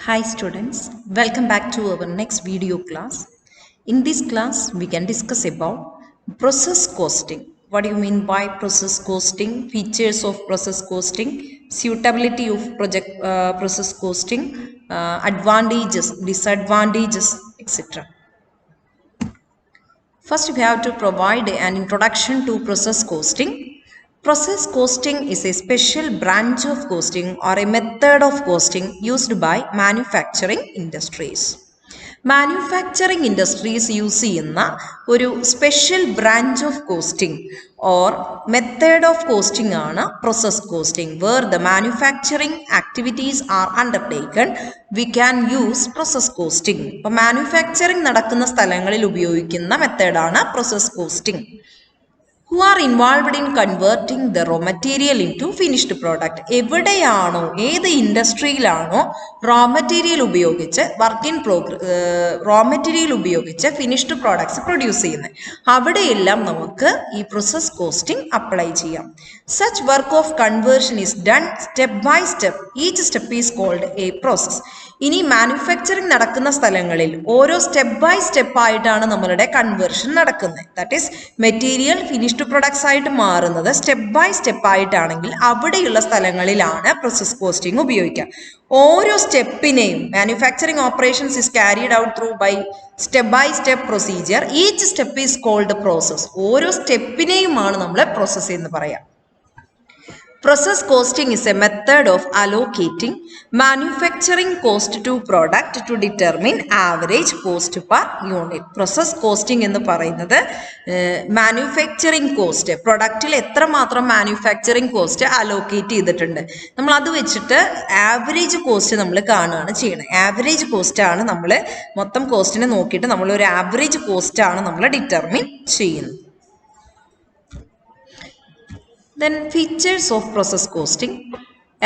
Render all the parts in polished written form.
Hi students, welcome back to our next video class. In this class, we can discuss about process costing. What do you mean by process costing? Features of process costing, suitability of process costing, advantages, disadvantages, etc. First, we have to provide an introduction to process costing. Process costing is a special branch of costing or a method of costing used by manufacturing industries. Manufacturing industries use ചെയ്യുന്ന ഒരു special branch of costing or method of costing ആണ് process costing. Where the manufacturing activities are undertaken we can use process costing. അപ്പോൾ manufacturing നടക്കുന്ന സ്ഥലങ്ങളിൽ ഉപയോഗിക്കുന്ന മെത്തേഡാണ് process costing. who are involved in converting the raw material into finished product. എവിടെയാണോ ഏത് ഇൻഡസ്ട്രിയിലാണോ raw material ഉപയോഗിച്ച് റോ മെറ്റീരിയൽ ഉപയോഗിച്ച് ഫിനിഷ്ഡ് പ്രോഡക്ട്സ് പ്രൊഡ്യൂസ് ചെയ്യുന്നത് അവിടെയെല്ലാം നമുക്ക് ഈ പ്രോസസ് കോസ്റ്റിംഗ് അപ്ലൈ ചെയ്യാം. Such work of conversion is done step by step. Each step is called a process. ഇനി മാനുഫാക്ചറിങ് നടക്കുന്ന സ്ഥലങ്ങളിൽ ഓരോ സ്റ്റെപ്പ് ബൈ സ്റ്റെപ്പ് ആയിട്ടാണ് നമ്മളുടെ കൺവേർഷൻ നടക്കുന്നത്. That is material finished products ആയിട്ട് മാറുന്നത് സ്റ്റെപ്പ് ബൈ സ്റ്റെപ്പ് ആയിട്ടാണെങ്കിൽ അവിടെയുള്ള സ്ഥലങ്ങളിലാണ് പ്രോസസ് കോസ്റ്റിംഗ് ഉപയോഗിക്കുക. ഓരോ സ്റ്റെപ്പിനെയും manufacturing operations is carried out through by step procedure. Each step is called process. ഓരോ സ്റ്റെപ്പിനെയുമാണ് നമ്മൾ പ്രോസസ് എന്ന് പറയാം. Process costing is a method of allocating manufacturing cost to product to determine average cost per unit. Process costing എന്ന് പറയുന്നത് manufacturing cost, പ്രൊഡക്റ്റിൽ എത്രമാത്രം manufacturing cost allocate ചെയ്തിട്ടുണ്ട് നമ്മൾ അത് വെച്ചിട്ട് ആവറേജ് കോസ്റ്റ് നമ്മൾ കാണുകയാണ് ചെയ്യുന്നത്. ആവറേജ് കോസ്റ്റ് ആണ് നമ്മൾ മൊത്തം കോസ്റ്റിനെ നോക്കിയിട്ട് നമ്മൾ ഒരു ആവറേജ് കോസ്റ്റ് ആണ് നമ്മൾ ഡിറ്റർമിൻ ചെയ്യുന്നത്. Then features of process costing.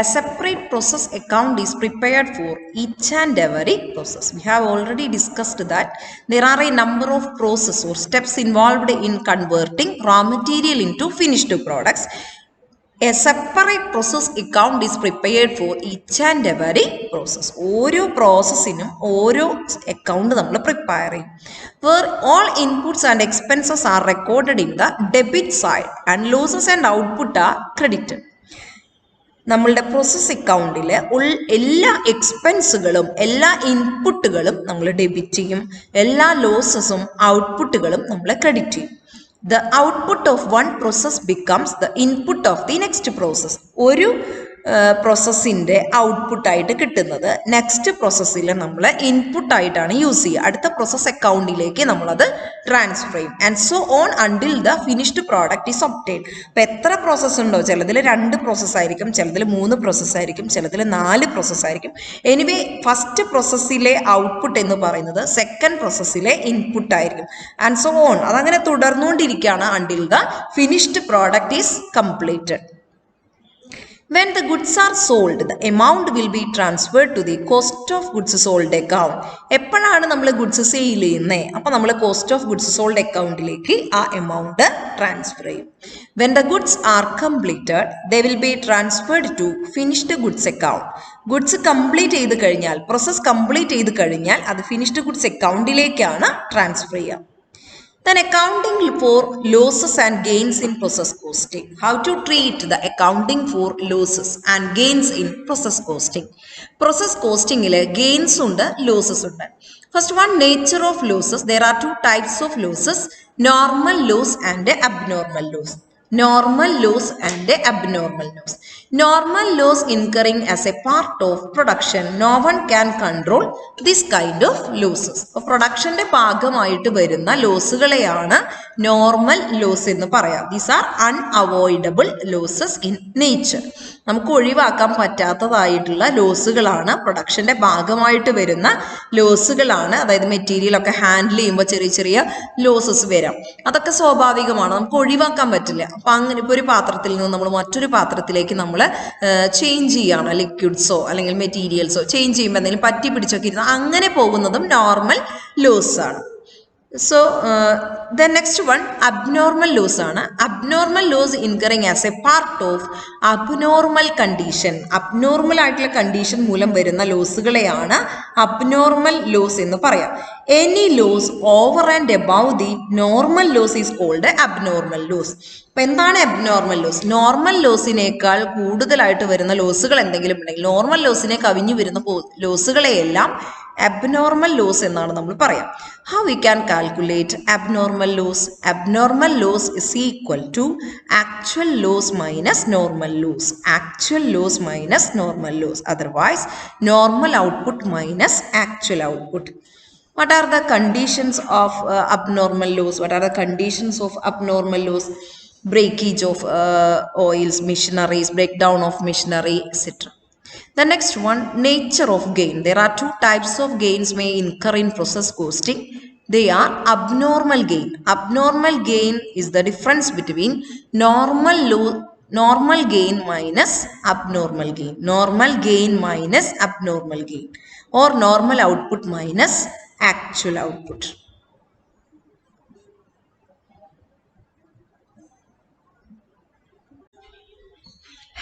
A separate process account is prepared for each and every process. We have already discussed that there are a number of processes or steps involved in converting raw material into finished products. A separate process account is prepared for each and every process. ഓരോ പ്രോസസ്സിനും ഓരോ account നമ്മൾ prepare ചെയ്യും. Where all inputs and expenses are recorded in the debit side and losses and output are credited. നമ്മളുടെ process അക്കൗണ്ടിൽ എല്ലാ എക്സ്പെൻസുകളും എല്ലാ ഇൻപുട്ടുകളും നമ്മൾ ഡെബിറ്റ് ചെയ്യും, എല്ലാ ലോസസും ഔട്ട്പുട്ടുകളും നമ്മൾ ക്രെഡിറ്റ് ചെയ്യും. The output of one process becomes the input of the next process. ഒരു പ്രോസസ്സിൻ്റെ ഔട്ട്പുട്ടായിട്ട് കിട്ടുന്നത് നെക്സ്റ്റ് പ്രോസസ്സിൽ നമ്മൾ ഇൻപുട്ടായിട്ടാണ് യൂസ് ചെയ്യുക. അടുത്ത പ്രോസസ് അക്കൗണ്ടിലേക്ക് നമ്മളത് ട്രാൻസ്ഫർ ചെയ്യും. And so on until the finished product is obtain. അപ്പോൾ എത്ര പ്രോസസ്സ് ഉണ്ടോ, ചിലതിൽ 2 പ്രോസസ്സായിരിക്കും, ചിലതിൽ 3 പ്രോസസ്സായിരിക്കും, ചിലതിൽ 4 പ്രോസസ്സായിരിക്കും. എനിവേ ഫസ്റ്റ് പ്രോസസ്സിലെ ഔട്ട്പുട്ട് എന്ന് പറയുന്നത് സെക്കൻഡ് പ്രോസസ്സിലെ ഇൻപുട്ടായിരിക്കും. ആൻഡ് സോ ഓൺ അതങ്ങനെ തുടർന്നുകൊണ്ടിരിക്കുകയാണ് until the finished product is completed. When the goods are sold, the amount will be transferred to the cost of goods sold account. എപ്പോഴാണ് നമ്മൾ ഗുഡ്സ് സെയിൽ ചെയ്യുന്നത്, അപ്പോൾ നമ്മൾ കോസ്റ്റ് ഓഫ് ഗുഡ്സ് സോൾഡ് അക്കൗണ്ടിലേക്ക് ആ amount transfer ചെയ്യും. When the goods are completed, they will be transferred to finished goods account. Goods complete ചെയ്ത് കഴിഞ്ഞാൽ, പ്രോസസ് കംപ്ലീറ്റ് ചെയ്ത് കഴിഞ്ഞാൽ അത് ഫിനിഷ്ഡ് ഗുഡ്സ് അക്കൗണ്ടിലേക്കാണ് ട്രാൻസ്ഫർ ചെയ്യുക. Then accounting for losses and gains in process costing. How to treat the accounting for losses and gains in process costing. Process costing il gains und losses und. First one, nature of losses. There are 2 types of losses: normal loss and abnormal loss. Normal loss and abnormal loss. Normal loss incurring as a part of production. No one can control this kind of losses. അപ്പോൾ പ്രൊഡക്ഷൻ്റെ ഭാഗമായിട്ട് വരുന്ന ലോസുകളെയാണ് normal loss എന്ന് പറയാം. These are unavoidable losses in nature. നമുക്ക് ഒഴിവാക്കാൻ പറ്റാത്തതായിട്ടുള്ള ലോസുകളാണ്, പ്രൊഡക്ഷൻ്റെ ഭാഗമായിട്ട് വരുന്ന ലോസുകളാണ്. അതായത് മെറ്റീരിയലൊക്കെ ഹാൻഡിൽ ചെയ്യുമ്പോൾ ചെറിയ ചെറിയ ലോസസ് വരാം. അതൊക്കെ സ്വാഭാവികമാണ്, നമുക്ക് ഒഴിവാക്കാൻ പറ്റില്ല. അപ്പം അങ്ങനെ ഇപ്പോൾ ഒരു പാത്രത്തിൽ നിന്ന് നമ്മൾ മറ്റൊരു പാത്രത്തിലേക്ക് നമ്മൾ ചേഞ്ച് ചെയ്യുകയാണ്, ലിക്വിഡ്സോ അല്ലെങ്കിൽ മെറ്റീരിയൽസോ ചേഞ്ച് ചെയ്യുമ്പോൾ എന്തെങ്കിലും പറ്റി പിടിച്ചൊക്കെ ഇരുന്ന് അങ്ങനെ പോകുന്നതും നോർമൽ ലോസ് ആണ്. So, the next one, abnormal loss ആണ്. Abnormal loss incurring as a part of abnormal condition. Abnormal ആയിട്ടുള്ള കണ്ടീഷൻ മൂലം വരുന്ന ലോസുകളെയാണ് abnormal loss എന്ന് പറയാം. Any loss over and above the normal loss is called abnormal loss. അപ്പം എന്താണ് abnormal loss? Normal ലോസിനേക്കാൾ കൂടുതലായിട്ട് വരുന്ന ലോസുകൾ എന്തെങ്കിലും ഉണ്ടെങ്കിൽ, നോർമൽ ലോസിനെ കവിഞ്ഞു വരുന്ന ലോസുകളെയെല്ലാം abnormal loss എന്നാണ് നമ്മൾ പറയാം. How we can calculate abnormal loss? Abnormal loss is equal to actual loss minus normal loss. Actual loss minus normal loss. Otherwise, normal output minus actual output. What are the conditions of abnormal loss? What are the conditions of abnormal loss? Breakage of oils, machineries, breakdown of machinery, etc. The next one, nature of gain. There are two types of gains may incur in process costing. They are abnormal gain. Abnormal gain is the difference between normal gain minus abnormal gain. Normal gain minus abnormal gain, or normal output minus actual output.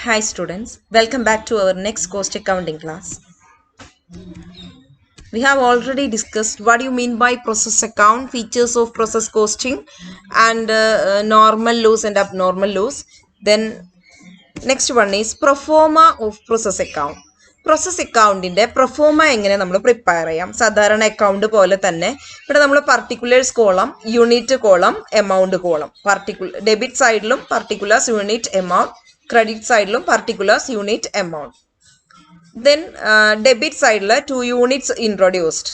Hi students, welcome back to our next cost accounting class. We have already discussed what do you mean by process account, features of process costing, and normal loss and abnormal loss. Then next one is pro forma of process account. Process അക്കൗണ്ടിൻ്റെ proforma എങ്ങനെ നമ്മൾ prepare ചെയ്യാം? സാധാരണ account പോലെ തന്നെ ഇവിടെ നമ്മൾ particulars column, unit column, amount column, debit സൈഡിലും പർട്ടിക്കുലേഴ്സ് യൂണിറ്റ് എമൗണ്ട്, ക്രെഡിറ്റ് സൈഡിലും particulars unit amount. Then debit സൈഡിൽ 2 യൂണിറ്റ്സ് ഇൻട്രൊഡ്യൂസ്ഡ്.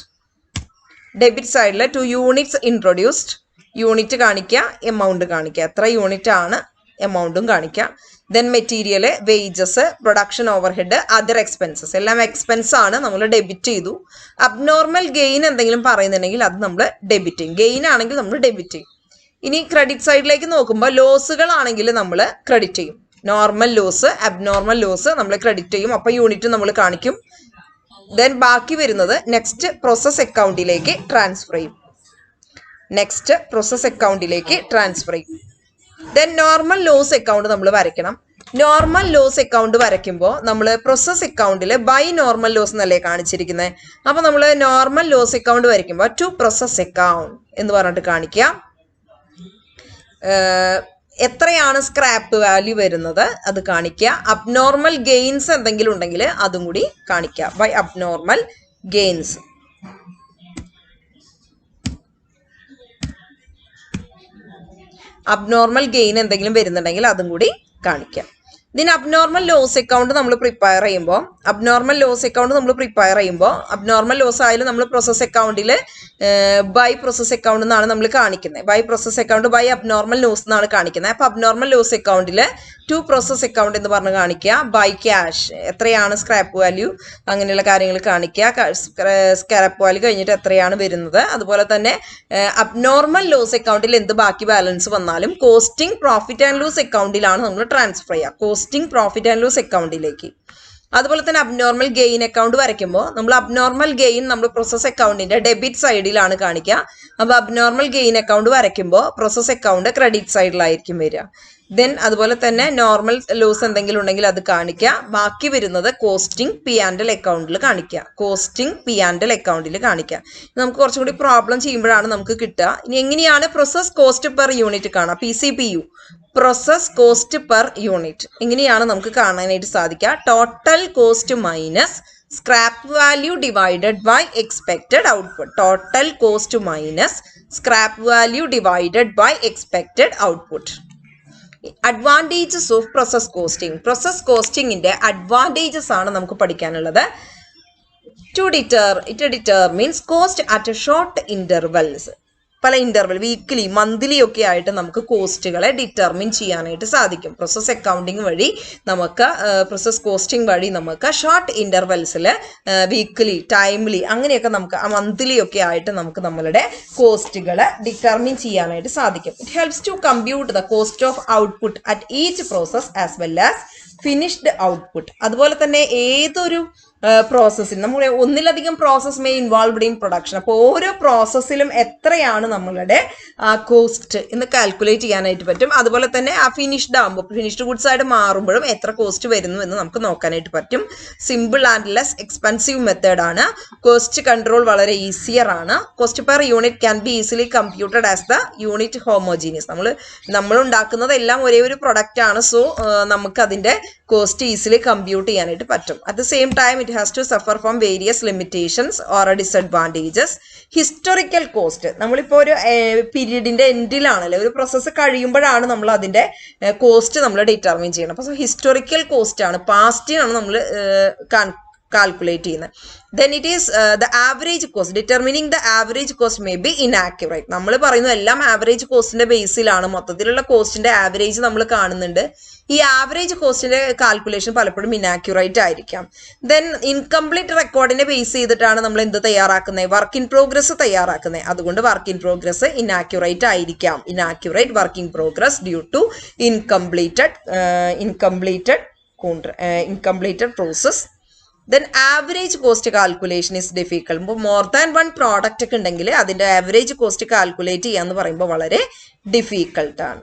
ഡെബിറ്റ് സൈഡിൽ 2 യൂണിറ്റ്സ് ഇൻട്രൊഡ്യൂസ്ഡ്. യൂണിറ്റ് കാണിക്കുക, എമൗണ്ട് കാണിക്കുക, എത്ര യൂണിറ്റ് ആണ്, എമൗണ്ടും കാണിക്കുക. Then material, wages, production overhead, other expenses, എല്ലാം എക്സ്പെൻസ് ആണ്, നമ്മൾ ഡെബിറ്റ് ചെയ്തു. അബ്നോർമൽ ഗെയിൻ എന്തെങ്കിലും പറയുന്നുണ്ടെങ്കിൽ അത് നമ്മൾ ഡെബിറ്റ് ചെയ്യും. ഗെയിൻ ആണെങ്കിൽ നമ്മൾ ഡെബിറ്റ് ചെയ്യും. ഇനി ക്രെഡിറ്റ് സൈഡിലേക്ക് നോക്കുമ്പോൾ ലോസുകളാണെങ്കിൽ നമ്മൾ ക്രെഡിറ്റ് ചെയ്യും. നോർമൽ ലോസ്, അബ്നോർമൽ ലോസ് നമ്മൾ ക്രെഡിറ്റ് ചെയ്യും. അപ്പോൾ യൂണിറ്റ് നമ്മൾ കാണിക്കും. ദെൻ ബാക്കി വരുന്നത് നെക്സ്റ്റ് പ്രോസസ് അക്കൗണ്ടിലേക്ക് ട്രാൻസ്ഫർ ചെയ്യും. നെക്സ്റ്റ് പ്രോസസ് അക്കൗണ്ടിലേക്ക് ട്രാൻസ്ഫർ ചെയ്യും. ദെൻ നോർമൽ ലോസ് അക്കൗണ്ട് നമ്മൾ വരയ്ക്കണം. നോർമൽ ലോസ് അക്കൗണ്ട് വരയ്ക്കുമ്പോൾ നമ്മൾ പ്രോസസ് അക്കൗണ്ടിൽ ബൈ നോർമൽ ലോസ് എന്നല്ലേ കാണിച്ചിരിക്കുന്നത്. അപ്പോൾ നമ്മൾ നോർമൽ ലോസ് അക്കൗണ്ട് വരയ്ക്കുമ്പോൾ ടു പ്രോസസ് അക്കൗണ്ട് എന്ന് പറഞ്ഞിട്ട് കാണിക്കുക. എത്രയാണ് സ്ക്രാപ്പ് വാല്യൂ വരുന്നത് അത് കാണിക്കുക. അബ്നോർമൽ ഗെയിൻസ് എന്തെങ്കിലും ഉണ്ടെങ്കിൽ അതും കൂടി കാണിക്കുക. By abnormal gains. Abnormal gain എന്തെങ്കിലും വരുന്നുണ്ടെങ്കിൽ അതും കൂടി കാണിക്കാം. ഇതിന് അബ്നോർമൽ ലോസ് അക്കൗണ്ട് നമ്മൾ പ്രിപ്പയർ ചെയ്യുമ്പോൾ അബ്നോർമൽ ലോസ് ആയാലും നമ്മൾ പ്രോസസ് അക്കൗണ്ടിൽ ബൈ പ്രോസസ് അക്കൗണ്ട് എന്നാണ് നമ്മൾ കാണിക്കുന്നത്. By process account by abnormal loss എന്നാണ് കാണിക്കുന്നത്. അപ്പോൾ അബ്നോർമൽ ലോസ് അക്കൗണ്ടിൽ ടു പ്രോസസ് അക്കൗണ്ട് എന്ന് പറഞ്ഞ് കാണിക്കുക. ബൈ ക്യാഷ്, എത്രയാണ് സ്ക്രാപ്പ് വാല്യൂ, അങ്ങനെയുള്ള കാര്യങ്ങൾ കാണിക്കുക. സ്ക്രാപ്പ് വാല്യൂ കഴിഞ്ഞിട്ട് എത്രയാണ് വരുന്നത്. അതുപോലെ തന്നെ അബ്നോർമൽ ലോസ് അക്കൗണ്ടിൽ എന്ത് ബാക്കി ബാലൻസ് വന്നാലും കോസ്റ്റിംഗ് പ്രോഫിറ്റ് ആൻഡ് ലോസ് അക്കൗണ്ടിലാണ് നമ്മൾ ട്രാൻസ്ഫർ ചെയ്യുക. കോസ്റ്റിംഗ് പ്രോഫിറ്റ് ആൻഡ് ലോസ് അക്കൗണ്ടിലേക്ക്. അതുപോലെ തന്നെ അബ്നോർമൽ ഗെയിൻ അക്കൗണ്ട് വരയ്ക്കുമ്പോൾ നമ്മൾ അബ്നോർമൽ ഗെയിൻ നമ്മൾ പ്രോസസ് അക്കൗണ്ടിന്റെ ഡെബിറ്റ് സൈഡിലാണ് കാണിക്കുക. അപ്പോൾ അബ്നോർമൽ ഗെയിൻ അക്കൗണ്ട് വരയ്ക്കുമ്പോൾ പ്രോസസ് അക്കൗണ്ട് ക്രെഡിറ്റ് സൈഡിലായിരിക്കും വരിക. ദെൻ അതുപോലെ തന്നെ നോർമൽ ലോസ് എന്തെങ്കിലും ഉണ്ടെങ്കിൽ അത് കാണിക്കുക. ബാക്കി വരുന്നത് കോസ്റ്റിംഗ് പി ആൻഡ് എൽ അക്കൗണ്ടിൽ കാണിക്കുക. കോസ്റ്റിംഗ് പി ആൻഡ് എൽ അക്കൗണ്ടിൽ കാണിക്കുക. നമുക്ക് കുറച്ചും കൂടി പ്രോബ്ലം ചെയ്യുമ്പോഴാണ് നമുക്ക് കിട്ടുക. ഇനി എങ്ങനെയാണ് പ്രോസസ് കോസ്റ്റ് പെർ യൂണിറ്റ് കാണുക? PCPU, process cost per unit, ഇങ്ങനെയാണ് നമുക്ക് കാണാനായിട്ട് സാധിക്കുക. Total cost minus scrap value divided by expected output. Total cost minus scrap value divided by expected output. Advantages of process costing. Process കോസ്റ്റിംഗിന്റെ advantages ആണ് നമുക്ക് പഠിക്കാനുള്ളത്. It determines cost at short intervals. പല interval, weekly, monthly ഒക്കെ ആയിട്ട് നമുക്ക് കോസ്റ്റുകളെ determine ചെയ്യാനായിട്ട് സാധിക്കും. പ്രോസസ് അക്കൗണ്ടിങ് വഴി നമുക്ക്, പ്രോസസ് കോസ്റ്റിംഗ് വഴി നമുക്ക് ഷോർട്ട് ഇന്റർവെൽസിൽ, വീക്ക്ലി, ടൈംലി, അങ്ങനെയൊക്കെ നമുക്ക് മന്ത്ലി ഒക്കെ ആയിട്ട് നമുക്ക് നമ്മളുടെ കോസ്റ്റുകളെ ഡിറ്റർമിൻ ചെയ്യാനായിട്ട് സാധിക്കും. It helps to compute the cost of output at each process as well as finished output. അതുപോലെ തന്നെ ഏതൊരു പ്രോസസ്സിന് നമ്മൾ ഒന്നിലധികം process may involved in production. അപ്പോൾ ഓരോ പ്രോസസ്സിലും എത്രയാണ് നമ്മളുടെ കോസ്റ്റ് എന്ന് കാൽക്കുലേറ്റ് ചെയ്യാനായിട്ട് പറ്റും. അതുപോലെ തന്നെ ആ ഫിനിഷ്ഡ് ആകുമ്പോൾ ഫിനിഷ്ഡ് ഗുഡ്സ് ആയിട്ട് മാറുമ്പോഴും എത്ര കോസ്റ്റ് വരുന്നു എന്ന് നമുക്ക് നോക്കാനായിട്ട് പറ്റും. Simple and less expensive method ആണ്. കോസ്റ്റ് കൺട്രോൾ വളരെ ഈസിയർ ആണ്. Cost per unit can be easily computed as the unit homogeneous. നമ്മൾ ഉണ്ടാക്കുന്നതെല്ലാം ഒരേ ഒരു പ്രൊഡക്റ്റ് ആണ്. സോ നമുക്ക് അതിൻ്റെ കോസ്റ്റ് ഈസിലി കമ്പ്യൂട്ട് ചെയ്യാനായിട്ട് പറ്റും. At the same time it has to suffer from various limitations or disadvantages. Historical cost, നമ്മളിപ്പോൾ ഒരു പീരീഡിൻ്റെ എൻഡിലാണല്ലോ, ഒരു പ്രോസസ്സ് കഴിയുമ്പോഴാണ് നമ്മൾ അതിൻ്റെ കോസ്റ്റ് നമ്മൾ ഡിറ്റർമിൻ ചെയ്യണം. അപ്പോൾ ഹിസ്റ്റോറിക്കൽ കോസ്റ്റ് ആണ്, പാസ്റ്റിനാണ് നമ്മൾ കാൽക്കുലേറ്റ് ചെയ്യുന്നത്. Then it is the average cost. Determining the average cost may be inaccurate. നമ്മൾ പറയുന്നത് എല്ലാം ആവറേജ് കോസ്റ്റിന്റെ ബേസിലാണ്, മൊത്തത്തിലുള്ള കോസ്റ്റിന്റെ ആവറേജ് നമ്മൾ കാണുന്നുണ്ട്. ഈ ആവറേജ് കോസ്റ്റിന്റെ കാൽക്കുലേഷൻ പലപ്പോഴും ഇനാക്യുറേറ്റ് ആയിരിക്കാം. ദെൻ ഇൻകംപ്ലീറ്റ് റെക്കോർഡിനെ ബേസ് ചെയ്തിട്ടാണ് നമ്മൾ എന്ത് തയ്യാറാക്കുന്നത്, വർക്ക് ഇൻ പ്രോഗ്രസ് തയ്യാറാക്കുന്നത്. അതുകൊണ്ട് വർക്ക് ഇൻ പ്രോഗ്രസ് ഇനാക്യുറേറ്റ് ആയിരിക്കാം. Inaccurate work in progress due to incompleted process. Then average cost calculation is difficult. ഇപ്പോൾ മോർ ദാൻ വൺ പ്രോഡക്റ്റ് ഒക്കെ ഉണ്ടെങ്കിൽ അതിൻ്റെ ആവറേജ് കോസ്റ്റ് കാൽക്കുലേറ്റ് ചെയ്യാന്ന് പറയുമ്പോൾ വളരെ ഡിഫിക്കൽട്ടാണ്.